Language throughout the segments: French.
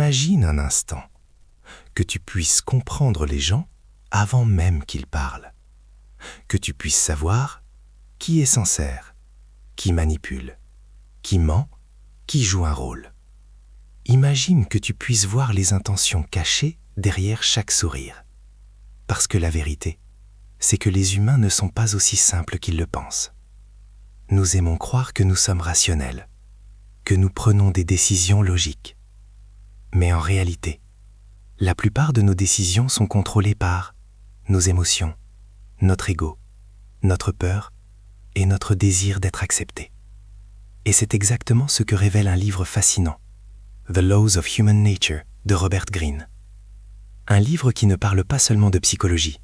Imagine un instant que tu puisses comprendre les gens avant même qu'ils parlent, que tu puisses savoir qui est sincère, qui manipule, qui ment, qui joue un rôle. Imagine que tu puisses voir les intentions cachées derrière chaque sourire. Parce que la vérité, c'est que les humains ne sont pas aussi simples qu'ils le pensent. Nous aimons croire que nous sommes rationnels, que nous prenons des décisions logiques. Mais en réalité, la plupart de nos décisions sont contrôlées par nos émotions, notre ego, notre peur et notre désir d'être accepté. Et c'est exactement ce que révèle un livre fascinant, The Laws of Human Nature de Robert Greene. Un livre qui ne parle pas seulement de psychologie,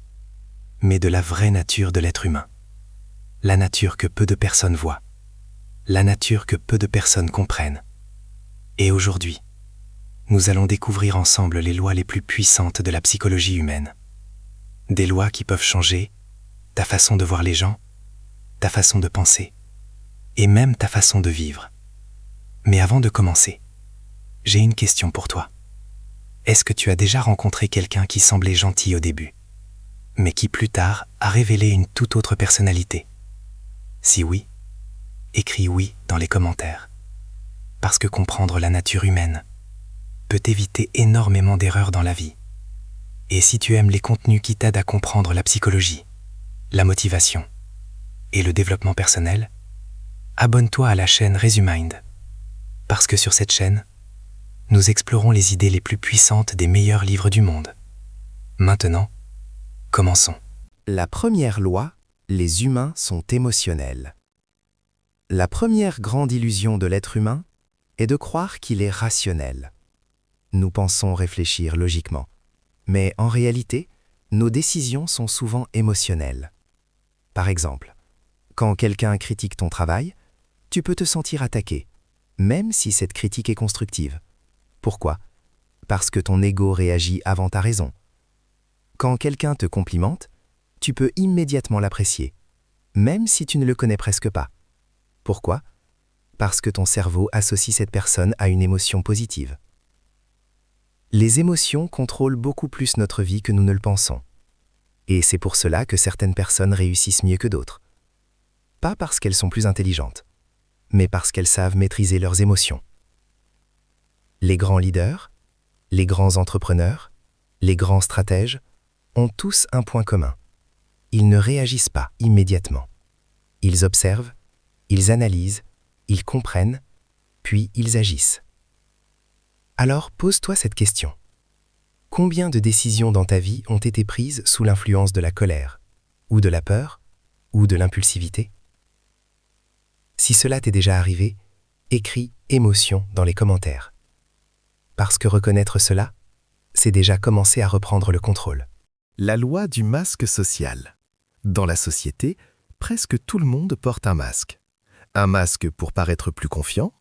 mais de la vraie nature de l'être humain. La nature que peu de personnes voient, la nature que peu de personnes comprennent. Et aujourd'hui, nous allons découvrir ensemble les lois les plus puissantes de la psychologie humaine. Des lois qui peuvent changer ta façon de voir les gens, ta façon de penser, et même ta façon de vivre. Mais avant de commencer, j'ai une question pour toi. Est-ce que tu as déjà rencontré quelqu'un qui semblait gentil au début, mais qui plus tard a révélé une toute autre personnalité? Si oui, écris oui dans les commentaires. Parce que comprendre la nature humaine peut éviter énormément d'erreurs dans la vie. Et si tu aimes les contenus qui t'aident à comprendre la psychologie, la motivation et le développement personnel, abonne-toi à la chaîne Resumind. Parce que sur cette chaîne, nous explorons les idées les plus puissantes des meilleurs livres du monde. Maintenant, commençons. La première loi, les humains sont émotionnels. La première grande illusion de l'être humain est de croire qu'il est rationnel. Nous pensons réfléchir logiquement, mais en réalité, nos décisions sont souvent émotionnelles. Par exemple, quand quelqu'un critique ton travail, tu peux te sentir attaqué, même si cette critique est constructive. Pourquoi? Parce que ton ego réagit avant ta raison. Quand quelqu'un te complimente, tu peux immédiatement l'apprécier, même si tu ne le connais presque pas. Pourquoi? Parce que ton cerveau associe cette personne à une émotion positive. Les émotions contrôlent beaucoup plus notre vie que nous ne le pensons. Et c'est pour cela que certaines personnes réussissent mieux que d'autres. Pas parce qu'elles sont plus intelligentes, mais parce qu'elles savent maîtriser leurs émotions. Les grands leaders, les grands entrepreneurs, les grands stratèges ont tous un point commun. Ils ne réagissent pas immédiatement. Ils observent, ils analysent, ils comprennent, puis ils agissent. Alors pose-toi cette question. Combien de décisions dans ta vie ont été prises sous l'influence de la colère, ou de la peur, ou de l'impulsivité? Si cela t'est déjà arrivé, écris « émotion » dans les commentaires. Parce que reconnaître cela, c'est déjà commencer à reprendre le contrôle. La loi du masque social. Dans la société, presque tout le monde porte un masque. Un masque pour paraître plus confiant,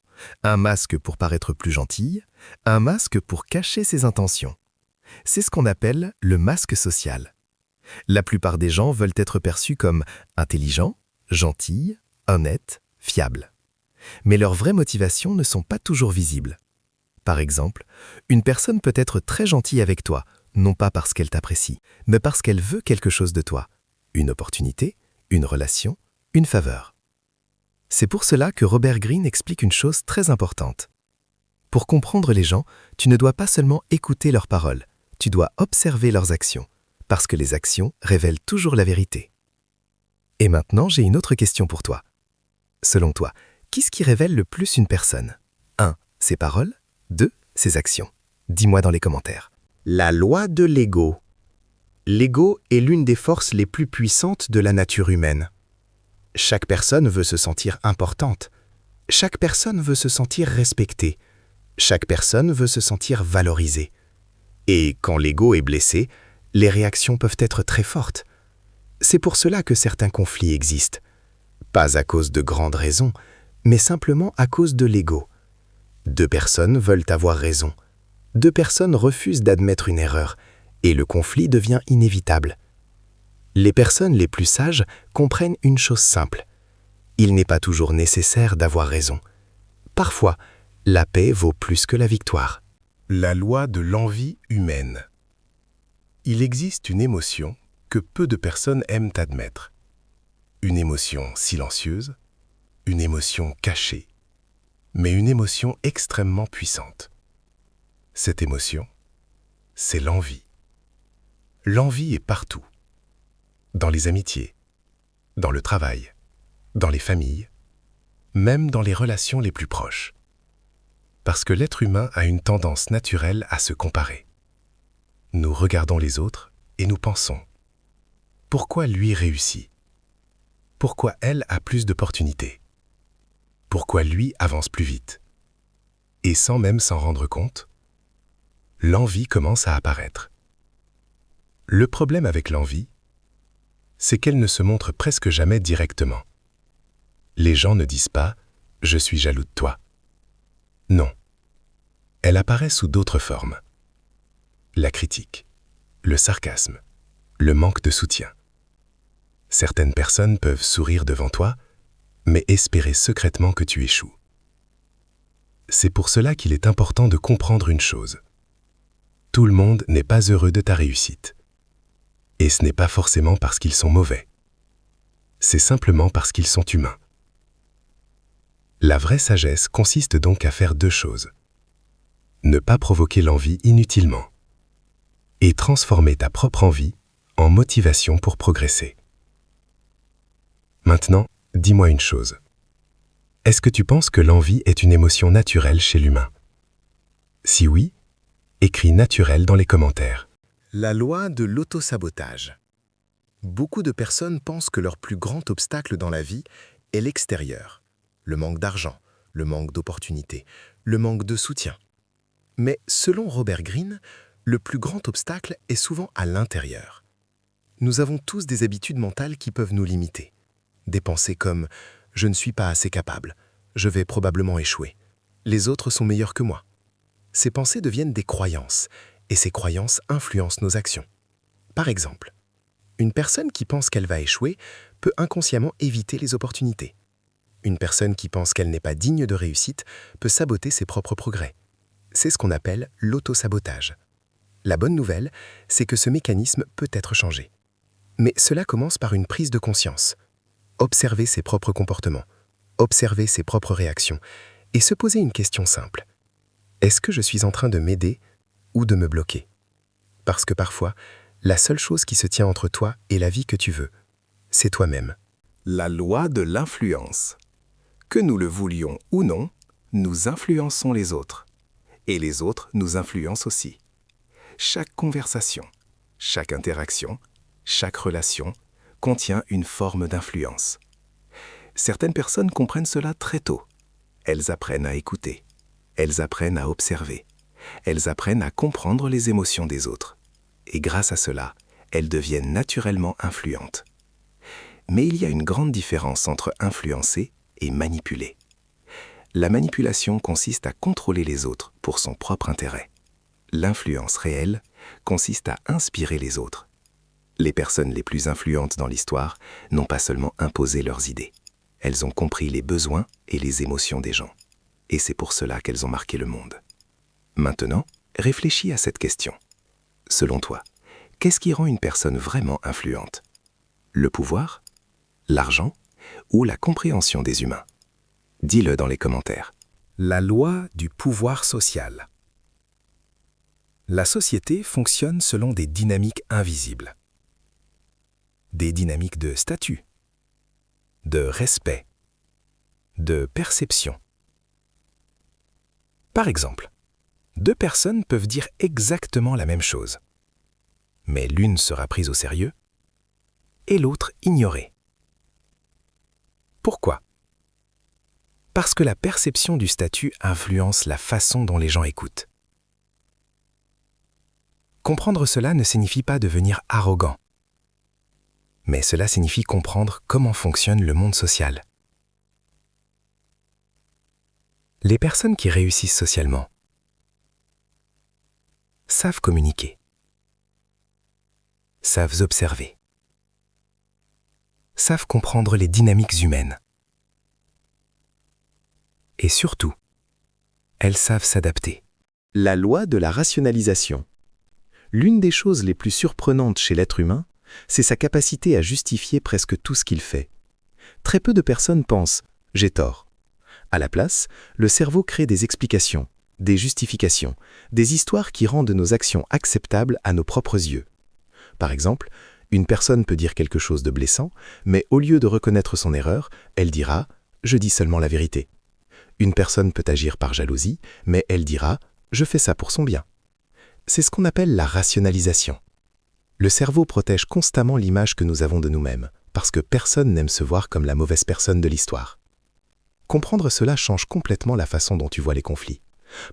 un masque pour paraître plus gentil, un masque pour cacher ses intentions. C'est ce qu'on appelle le masque social. La plupart des gens veulent être perçus comme intelligents, gentils, honnêtes, fiables. Mais leurs vraies motivations ne sont pas toujours visibles. Par exemple, une personne peut être très gentille avec toi, non pas parce qu'elle t'apprécie, mais parce qu'elle veut quelque chose de toi. Une opportunité, une relation, une faveur. C'est pour cela que Robert Greene explique une chose très importante. Pour comprendre les gens, tu ne dois pas seulement écouter leurs paroles, tu dois observer leurs actions, parce que les actions révèlent toujours la vérité. Et maintenant, j'ai une autre question pour toi. Selon toi, qu'est-ce qui révèle le plus une personne? 1. Ses paroles. 2. Ses actions. Dis-moi dans les commentaires. La loi de l'ego. L'ego est l'une des forces les plus puissantes de la nature humaine. Chaque personne veut se sentir importante. Chaque personne veut se sentir respectée. Chaque personne veut se sentir valorisée. Et quand l'ego est blessé, les réactions peuvent être très fortes. C'est pour cela que certains conflits existent. Pas à cause de grandes raisons, mais simplement à cause de l'ego. Deux personnes veulent avoir raison. Deux personnes refusent d'admettre une erreur, et le conflit devient inévitable. Les personnes les plus sages comprennent une chose simple. Il n'est pas toujours nécessaire d'avoir raison. Parfois, la paix vaut plus que la victoire. La loi de l'envie humaine. Il existe une émotion que peu de personnes aiment admettre. Une émotion silencieuse, une émotion cachée, mais une émotion extrêmement puissante. Cette émotion, c'est l'envie. L'envie est partout. Dans les amitiés, dans le travail, dans les familles, même dans les relations les plus proches. Parce que l'être humain a une tendance naturelle à se comparer. Nous regardons les autres et nous pensons « Pourquoi lui réussit ? Pourquoi elle a plus d'opportunités ? Pourquoi lui avance plus vite ?» Et sans même s'en rendre compte, l'envie commence à apparaître. Le problème avec l'envie, c'est qu'elle ne se montre presque jamais directement. Les gens ne disent pas « Je suis jaloux de toi ». Non. Elle apparaît sous d'autres formes. La critique, le sarcasme, le manque de soutien. Certaines personnes peuvent sourire devant toi, mais espérer secrètement que tu échoues. C'est pour cela qu'il est important de comprendre une chose. Tout le monde n'est pas heureux de ta réussite. Et ce n'est pas forcément parce qu'ils sont mauvais. C'est simplement parce qu'ils sont humains. La vraie sagesse consiste donc à faire deux choses. Ne pas provoquer l'envie inutilement. Et transformer ta propre envie en motivation pour progresser. Maintenant, dis-moi une chose. Est-ce que tu penses que l'envie est une émotion naturelle chez l'humain? Si oui, écris naturel dans les commentaires. La loi de l'autosabotage. Beaucoup de personnes pensent que leur plus grand obstacle dans la vie est l'extérieur. Le manque d'argent, le manque d'opportunités, le manque de soutien. Mais selon Robert Greene, le plus grand obstacle est souvent à l'intérieur. Nous avons tous des habitudes mentales qui peuvent nous limiter. Des pensées comme « je ne suis pas assez capable »,« je vais probablement échouer »,« les autres sont meilleurs que moi ». Ces pensées deviennent des croyances, et ces croyances influencent nos actions. Par exemple, une personne qui pense qu'elle va échouer peut inconsciemment éviter les opportunités. Une personne qui pense qu'elle n'est pas digne de réussite peut saboter ses propres progrès. C'est ce qu'on appelle l'autosabotage. La bonne nouvelle, c'est que ce mécanisme peut être changé. Mais cela commence par une prise de conscience. Observer ses propres comportements, observer ses propres réactions et se poser une question simple. Est-ce que je suis en train de m'aider ou de me bloquer? Parce que parfois, la seule chose qui se tient entre toi et la vie que tu veux, c'est toi-même. La loi de l'influence. Que nous le voulions ou non, nous influençons les autres. Et les autres nous influencent aussi. Chaque conversation, chaque interaction, chaque relation contient une forme d'influence. Certaines personnes comprennent cela très tôt. Elles apprennent à écouter. Elles apprennent à observer. Elles apprennent à comprendre les émotions des autres. Et grâce à cela, elles deviennent naturellement influentes. Mais il y a une grande différence entre influencer et manipuler. La manipulation consiste à contrôler les autres pour son propre intérêt. L'influence réelle consiste à inspirer les autres. Les personnes les plus influentes dans l'histoire n'ont pas seulement imposé leurs idées. Elles ont compris les besoins et les émotions des gens. Et c'est pour cela qu'elles ont marqué le monde. Maintenant, réfléchis à cette question. Selon toi, qu'est-ce qui rend une personne vraiment influente? Le pouvoir, l'argent ou la compréhension des humains? Dis-le dans les commentaires. La loi du pouvoir social. La société fonctionne selon des dynamiques invisibles. Des dynamiques de statut, de respect, de perception. Par exemple, deux personnes peuvent dire exactement la même chose, mais l'une sera prise au sérieux et l'autre ignorée. Pourquoi? Parce que la perception du statut influence la façon dont les gens écoutent. Comprendre cela ne signifie pas devenir arrogant, mais cela signifie comprendre comment fonctionne le monde social. Les personnes qui réussissent socialement savent communiquer, savent observer, savent comprendre les dynamiques humaines. Et surtout, elles savent s'adapter. La loi de la rationalisation. L'une des choses les plus surprenantes chez l'être humain, c'est sa capacité à justifier presque tout ce qu'il fait. Très peu de personnes pensent « j'ai tort ». À la place, le cerveau crée des explications, des justifications, des histoires qui rendent nos actions acceptables à nos propres yeux. Par exemple, une personne peut dire quelque chose de blessant, mais au lieu de reconnaître son erreur, elle dira « je dis seulement la vérité ». Une personne peut agir par jalousie, mais elle dira « je fais ça pour son bien ». C'est ce qu'on appelle la rationalisation. Le cerveau protège constamment l'image que nous avons de nous-mêmes, parce que personne n'aime se voir comme la mauvaise personne de l'histoire. Comprendre cela change complètement la façon dont tu vois les conflits.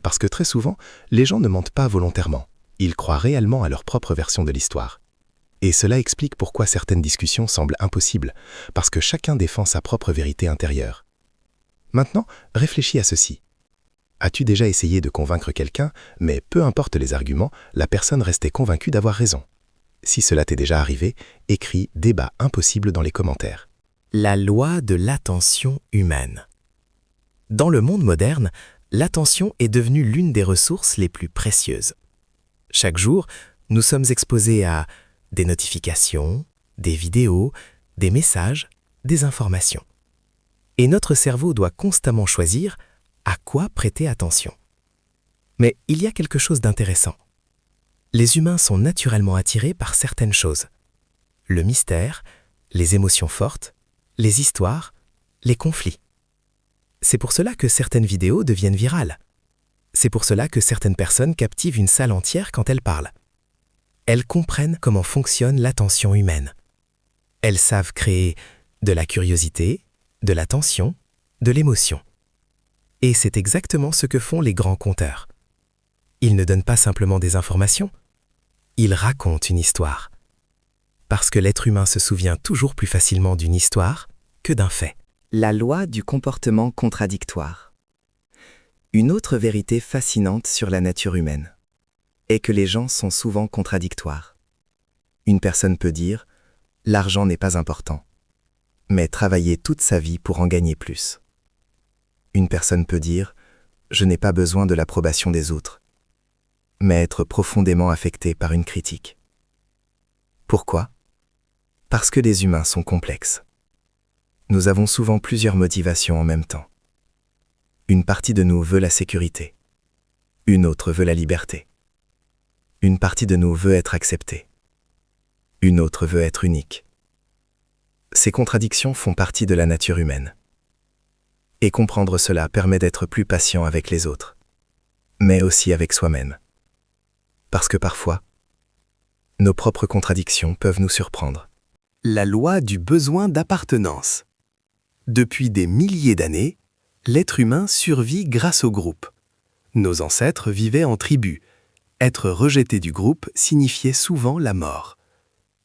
Parce que très souvent, les gens ne mentent pas volontairement. Ils croient réellement à leur propre version de l'histoire. Et cela explique pourquoi certaines discussions semblent impossibles, parce que chacun défend sa propre vérité intérieure. Maintenant, réfléchis à ceci. As-tu déjà essayé de convaincre quelqu'un, mais peu importe les arguments, la personne restait convaincue d'avoir raison? Si cela t'est déjà arrivé, écris « débat impossible » dans les commentaires. La loi de l'attention humaine. Dans le monde moderne, l'attention est devenue l'une des ressources les plus précieuses. Chaque jour, nous sommes exposés à des notifications, des vidéos, des messages, des informations. Et notre cerveau doit constamment choisir à quoi prêter attention. Mais il y a quelque chose d'intéressant. Les humains sont naturellement attirés par certaines choses. Le mystère, les émotions fortes, les histoires, les conflits. C'est pour cela que certaines vidéos deviennent virales. C'est pour cela que certaines personnes captivent une salle entière quand elles parlent. Elles comprennent comment fonctionne l'attention humaine. Elles savent créer de la curiosité, de l'attention, de l'émotion. Et c'est exactement ce que font les grands conteurs. Ils ne donnent pas simplement des informations, ils racontent une histoire. Parce que l'être humain se souvient toujours plus facilement d'une histoire que d'un fait. La loi du comportement contradictoire. Une autre vérité fascinante sur la nature humaine est que les gens sont souvent contradictoires. Une personne peut dire « l'argent n'est pas important », mais travailler toute sa vie pour en gagner plus. Une personne peut dire « je n'ai pas besoin de l'approbation des autres », mais être profondément affecté par une critique. Pourquoi? Parce que les humains sont complexes. Nous avons souvent plusieurs motivations en même temps. Une partie de nous veut la sécurité. Une autre veut la liberté. Une partie de nous veut être acceptée. Une autre veut être unique. Ces contradictions font partie de la nature humaine. Et comprendre cela permet d'être plus patient avec les autres, mais aussi avec soi-même. Parce que parfois, nos propres contradictions peuvent nous surprendre. La loi du besoin d'appartenance. Depuis des milliers d'années, l'être humain survit grâce au groupe. Nos ancêtres vivaient en tribu. Être rejeté du groupe signifiait souvent la mort.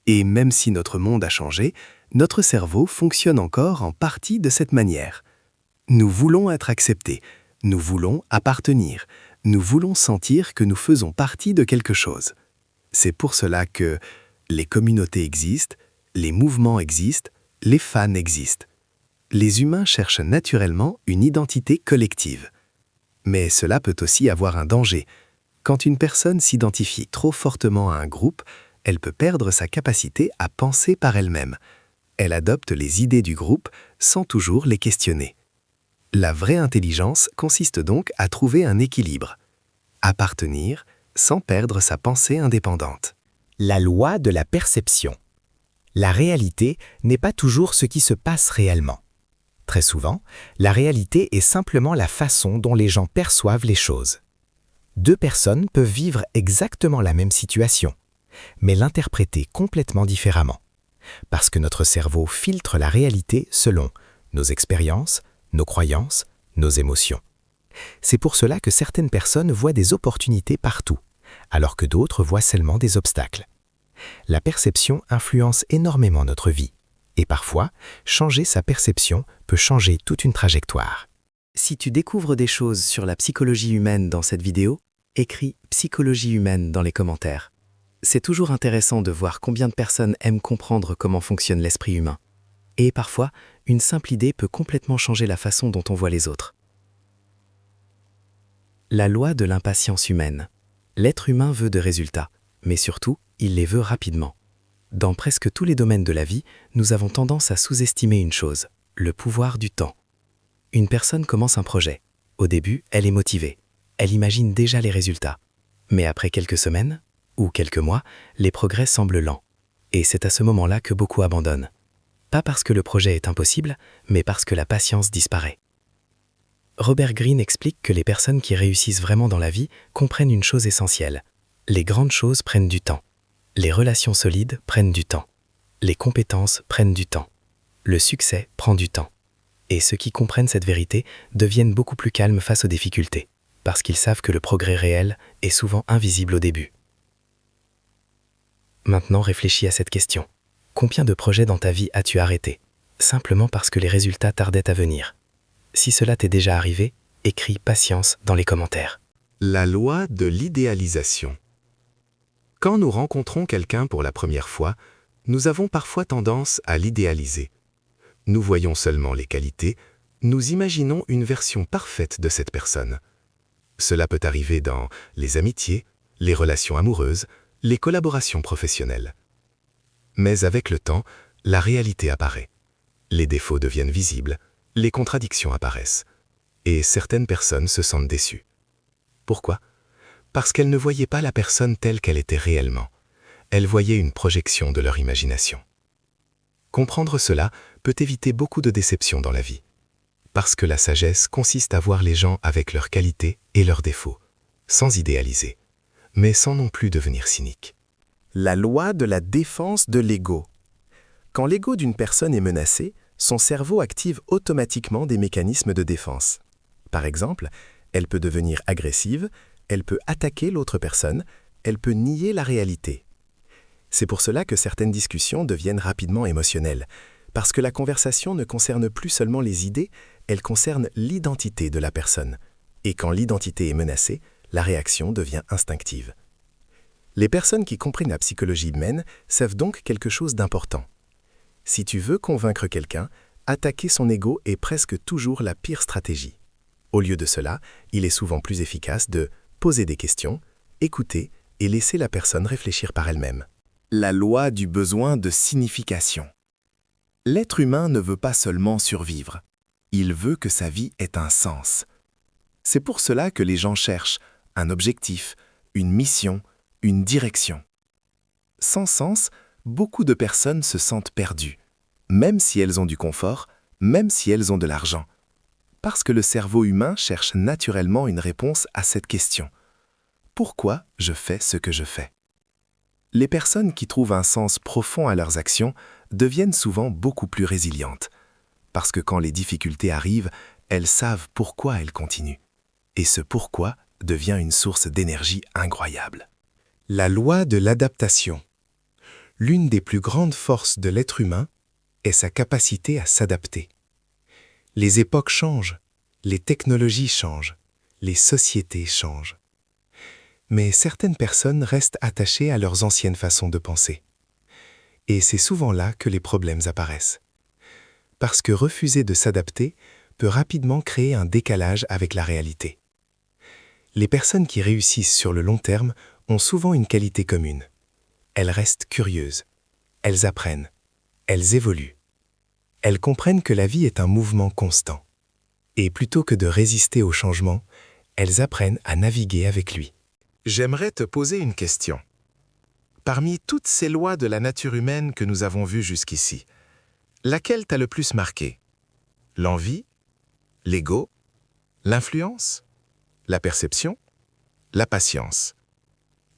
Et même si notre monde a changé, notre cerveau fonctionne encore en partie de cette manière. Nous voulons être acceptés, nous voulons appartenir, nous voulons sentir que nous faisons partie de quelque chose. C'est pour cela que les communautés existent, les mouvements existent, les fans existent. Les humains cherchent naturellement une identité collective. Mais cela peut aussi avoir un danger. Quand une personne s'identifie trop fortement à un groupe, elle peut perdre sa capacité à penser par elle-même. Elle adopte les idées du groupe sans toujours les questionner. La vraie intelligence consiste donc à trouver un équilibre. Appartenir sans perdre sa pensée indépendante. La loi de la perception. La réalité n'est pas toujours ce qui se passe réellement. Très souvent, la réalité est simplement la façon dont les gens perçoivent les choses. Deux personnes peuvent vivre exactement la même situation, mais l'interpréter complètement différemment. Parce que notre cerveau filtre la réalité selon nos expériences, nos croyances, nos émotions. C'est pour cela que certaines personnes voient des opportunités partout, alors que d'autres voient seulement des obstacles. La perception influence énormément notre vie, et parfois, changer sa perception peut changer toute une trajectoire. Si tu découvres des choses sur la psychologie humaine dans cette vidéo, écris « psychologie humaine » dans les commentaires. C'est toujours intéressant de voir combien de personnes aiment comprendre comment fonctionne l'esprit humain. Et parfois, une simple idée peut complètement changer la façon dont on voit les autres. La loi de l'impatience humaine. L'être humain veut de résultats, mais surtout, il les veut rapidement. Dans presque tous les domaines de la vie, nous avons tendance à sous-estimer une chose, le pouvoir du temps. Une personne commence un projet. Au début, elle est motivée. Elle imagine déjà les résultats. Mais après quelques semaines, ou quelques mois, les progrès semblent lents. Et c'est à ce moment-là que beaucoup abandonnent. Pas parce que le projet est impossible, mais parce que la patience disparaît. Robert Greene explique que les personnes qui réussissent vraiment dans la vie comprennent une chose essentielle. Les grandes choses prennent du temps. Les relations solides prennent du temps. Les compétences prennent du temps. Le succès prend du temps. Et ceux qui comprennent cette vérité deviennent beaucoup plus calmes face aux difficultés, parce qu'ils savent que le progrès réel est souvent invisible au début. Maintenant, réfléchis à cette question. Combien de projets dans ta vie as-tu arrêté, simplement parce que les résultats tardaient à venir? Si cela t'est déjà arrivé, écris patience dans les commentaires. La loi de l'idéalisation. Quand nous rencontrons quelqu'un pour la première fois, nous avons parfois tendance à l'idéaliser. Nous voyons seulement les qualités, nous imaginons une version parfaite de cette personne. Cela peut arriver dans les amitiés, les relations amoureuses, les collaborations professionnelles. Mais avec le temps, la réalité apparaît. Les défauts deviennent visibles, les contradictions apparaissent. Et certaines personnes se sentent déçues. Pourquoi ? Parce qu'elles ne voyaient pas la personne telle qu'elle était réellement. Elles voyaient une projection de leur imagination. Comprendre cela peut éviter beaucoup de déceptions dans la vie. Parce que la sagesse consiste à voir les gens avec leurs qualités et leurs défauts, sans idéaliser, mais sans non plus devenir cynique. La loi de la défense de l'ego. Quand l'ego d'une personne est menacé, son cerveau active automatiquement des mécanismes de défense. Par exemple, elle peut devenir agressive, elle peut attaquer l'autre personne, elle peut nier la réalité. C'est pour cela que certaines discussions deviennent rapidement émotionnelles, parce que la conversation ne concerne plus seulement les idées, elle concerne l'identité de la personne. Et quand l'identité est menacée, la réaction devient instinctive. Les personnes qui comprennent la psychologie humaine savent donc quelque chose d'important. Si tu veux convaincre quelqu'un, attaquer son ego est presque toujours la pire stratégie. Au lieu de cela, il est souvent plus efficace de poser des questions, écouter et laisser la personne réfléchir par elle-même. La loi du besoin de signification. L'être humain ne veut pas seulement survivre, il veut que sa vie ait un sens. C'est pour cela que les gens cherchent un objectif, une mission, une direction. Sans sens, beaucoup de personnes se sentent perdues, même si elles ont du confort, même si elles ont de l'argent. Parce que le cerveau humain cherche naturellement une réponse à cette question. Pourquoi je fais ce que je fais ? Les personnes qui trouvent un sens profond à leurs actions deviennent souvent beaucoup plus résilientes, parce que quand les difficultés arrivent, elles savent pourquoi elles continuent. Et ce pourquoi devient une source d'énergie incroyable. La loi de l'adaptation. L'une des plus grandes forces de l'être humain est sa capacité à s'adapter. Les époques changent, les technologies changent, les sociétés changent. Mais certaines personnes restent attachées à leurs anciennes façons de penser. Et c'est souvent là que les problèmes apparaissent. Parce que refuser de s'adapter peut rapidement créer un décalage avec la réalité. Les personnes qui réussissent sur le long terme ont souvent une qualité commune. Elles restent curieuses, elles apprennent, elles évoluent. Elles comprennent que la vie est un mouvement constant. Et plutôt que de résister au changement, elles apprennent à naviguer avec lui. J'aimerais te poser une question. Parmi toutes ces lois de la nature humaine que nous avons vues jusqu'ici, laquelle t'a le plus marqué? L'envie? L'ego? L'influence? La perception? La patience?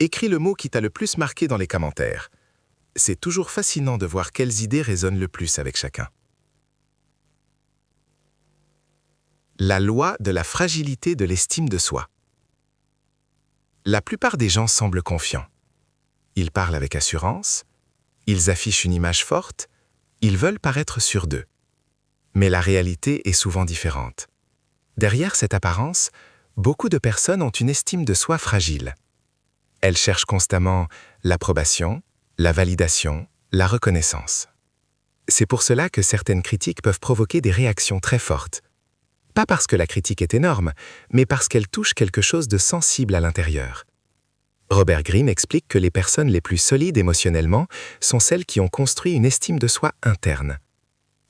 Écris le mot qui t'a le plus marqué dans les commentaires. C'est toujours fascinant de voir quelles idées résonnent le plus avec chacun. La loi de la fragilité de l'estime de soi. La plupart des gens semblent confiants. Ils parlent avec assurance, ils affichent une image forte, ils veulent paraître sûrs d'eux. Mais la réalité est souvent différente. Derrière cette apparence, beaucoup de personnes ont une estime de soi fragile. Elles cherchent constamment l'approbation, la validation, la reconnaissance. C'est pour cela que certaines critiques peuvent provoquer des réactions très fortes. Pas parce que la critique est énorme, mais parce qu'elle touche quelque chose de sensible à l'intérieur. Robert Greene explique que les personnes les plus solides émotionnellement sont celles qui ont construit une estime de soi interne.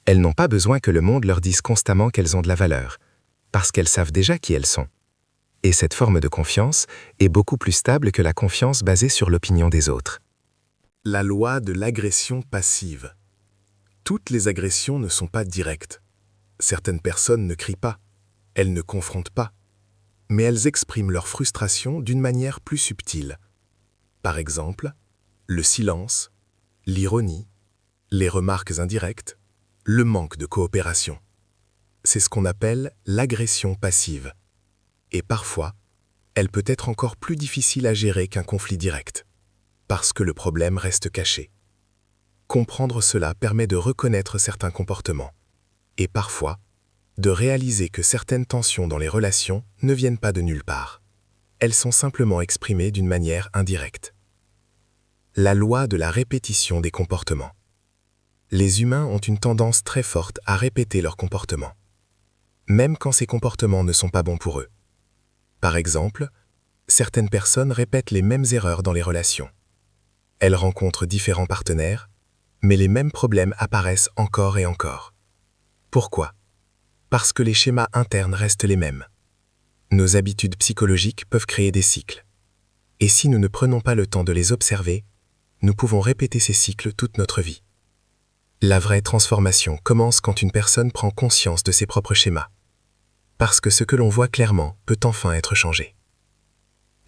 Elles n'ont pas besoin que le monde leur dise constamment qu'elles ont de la valeur, parce qu'elles savent déjà qui elles sont. Et cette forme de confiance est beaucoup plus stable que la confiance basée sur l'opinion des autres. La loi de l'agression passive. Toutes les agressions ne sont pas directes. Certaines personnes ne crient pas, elles ne confrontent pas, mais elles expriment leur frustration d'une manière plus subtile. Par exemple, le silence, l'ironie, les remarques indirectes, le manque de coopération. C'est ce qu'on appelle l'agression passive. Et parfois, elle peut être encore plus difficile à gérer qu'un conflit direct, parce que le problème reste caché. Comprendre cela permet de reconnaître certains comportements, et parfois, de réaliser que certaines tensions dans les relations ne viennent pas de nulle part. Elles sont simplement exprimées d'une manière indirecte. La loi de la répétition des comportements. Les humains ont une tendance très forte à répéter leurs comportements, même quand ces comportements ne sont pas bons pour eux. Par exemple, certaines personnes répètent les mêmes erreurs dans les relations. Elles rencontrent différents partenaires, mais les mêmes problèmes apparaissent encore et encore. Pourquoi ? Parce que les schémas internes restent les mêmes. Nos habitudes psychologiques peuvent créer des cycles. Et si nous ne prenons pas le temps de les observer, nous pouvons répéter ces cycles toute notre vie. La vraie transformation commence quand une personne prend conscience de ses propres schémas. Parce que ce que l'on voit clairement peut enfin être changé.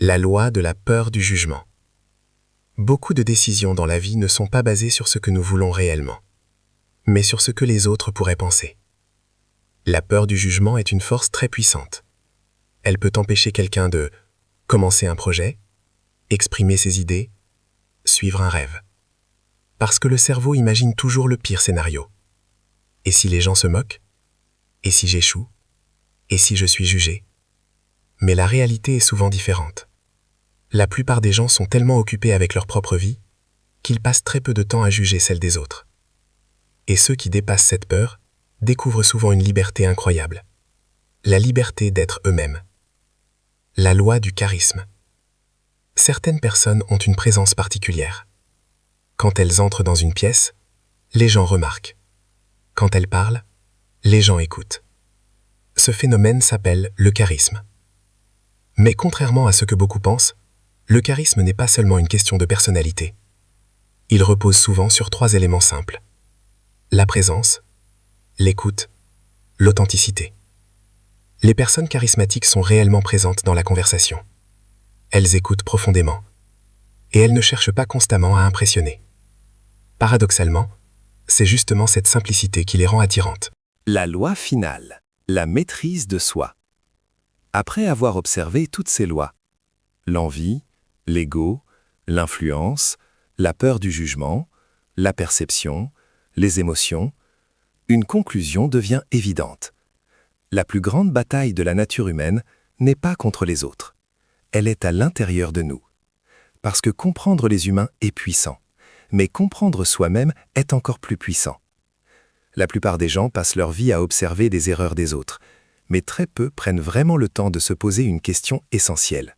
La loi de la peur du jugement. Beaucoup de décisions dans la vie ne sont pas basées sur ce que nous voulons réellement, mais sur ce que les autres pourraient penser. La peur du jugement est une force très puissante. Elle peut empêcher quelqu'un de commencer un projet, exprimer ses idées, suivre un rêve. Parce que le cerveau imagine toujours le pire scénario. Et si les gens se moquent ? Et si j'échoue ? Et si je suis jugé ? Mais la réalité est souvent différente. La plupart des gens sont tellement occupés avec leur propre vie qu'ils passent très peu de temps à juger celle des autres. Et ceux qui dépassent cette peur découvrent souvent une liberté incroyable. La liberté d'être eux-mêmes. La loi du charisme. Certaines personnes ont une présence particulière. Quand elles entrent dans une pièce, les gens remarquent. Quand elles parlent, les gens écoutent. Ce phénomène s'appelle le charisme. Mais contrairement à ce que beaucoup pensent, le charisme n'est pas seulement une question de personnalité. Il repose souvent sur 3 éléments simples. La présence, l'écoute, l'authenticité. Les personnes charismatiques sont réellement présentes dans la conversation. Elles écoutent profondément. Et elles ne cherchent pas constamment à impressionner. Paradoxalement, c'est justement cette simplicité qui les rend attirantes. La loi finale, la maîtrise de soi. Après avoir observé toutes ces lois, l'envie, l'ego, l'influence, la peur du jugement, la perception, les émotions, une conclusion devient évidente. La plus grande bataille de la nature humaine n'est pas contre les autres. Elle est à l'intérieur de nous. Parce que comprendre les humains est puissant, mais comprendre soi-même est encore plus puissant. La plupart des gens passent leur vie à observer des erreurs des autres, mais très peu prennent vraiment le temps de se poser une question essentielle.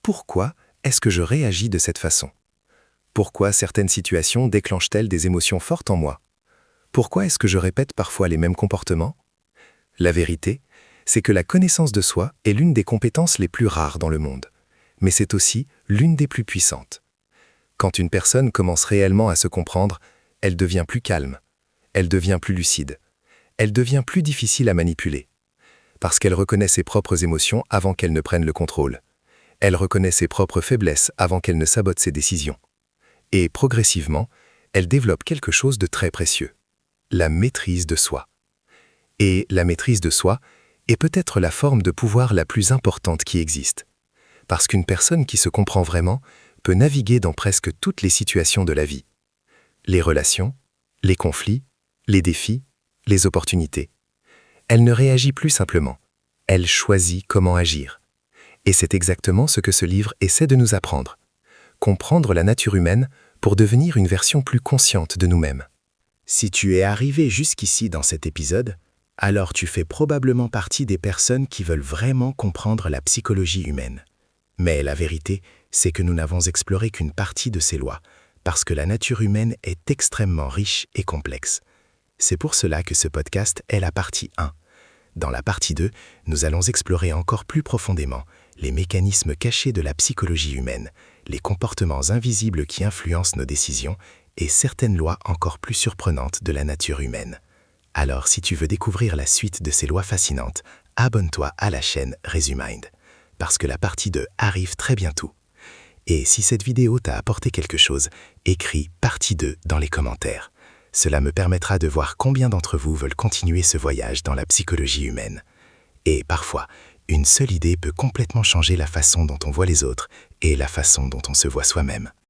Pourquoi est-ce que je réagis de cette façon ? Pourquoi certaines situations déclenchent-elles des émotions fortes en moi ? Pourquoi est-ce que je répète parfois les mêmes comportements ? La vérité, c'est que la connaissance de soi est l'une des compétences les plus rares dans le monde, mais c'est aussi l'une des plus puissantes. Quand une personne commence réellement à se comprendre, elle devient plus calme, elle devient plus lucide, elle devient plus difficile à manipuler, parce qu'elle reconnaît ses propres émotions avant qu'elles ne prennent le contrôle. Elle reconnaît ses propres faiblesses avant qu'elle ne sabote ses décisions. Et progressivement, elle développe quelque chose de très précieux. La maîtrise de soi. Et la maîtrise de soi est peut-être la forme de pouvoir la plus importante qui existe. Parce qu'une personne qui se comprend vraiment peut naviguer dans presque toutes les situations de la vie. Les relations, les conflits, les défis, les opportunités. Elle ne réagit plus simplement. Elle choisit comment agir. Et c'est exactement ce que ce livre essaie de nous apprendre. Comprendre la nature humaine pour devenir une version plus consciente de nous-mêmes. Si tu es arrivé jusqu'ici dans cet épisode, alors tu fais probablement partie des personnes qui veulent vraiment comprendre la psychologie humaine. Mais la vérité, c'est que nous n'avons exploré qu'une partie de ces lois, parce que la nature humaine est extrêmement riche et complexe. C'est pour cela que ce podcast est la partie 1. Dans la partie 2, nous allons explorer encore plus profondément les mécanismes cachés de la psychologie humaine, les comportements invisibles qui influencent nos décisions et certaines lois encore plus surprenantes de la nature humaine. Alors, si tu veux découvrir la suite de ces lois fascinantes, abonne-toi à la chaîne Resumind, parce que la partie 2 arrive très bientôt. Et si cette vidéo t'a apporté quelque chose, écris partie 2 dans les commentaires. Cela me permettra de voir combien d'entre vous veulent continuer ce voyage dans la psychologie humaine. Et parfois, une seule idée peut complètement changer la façon dont on voit les autres et la façon dont on se voit soi-même.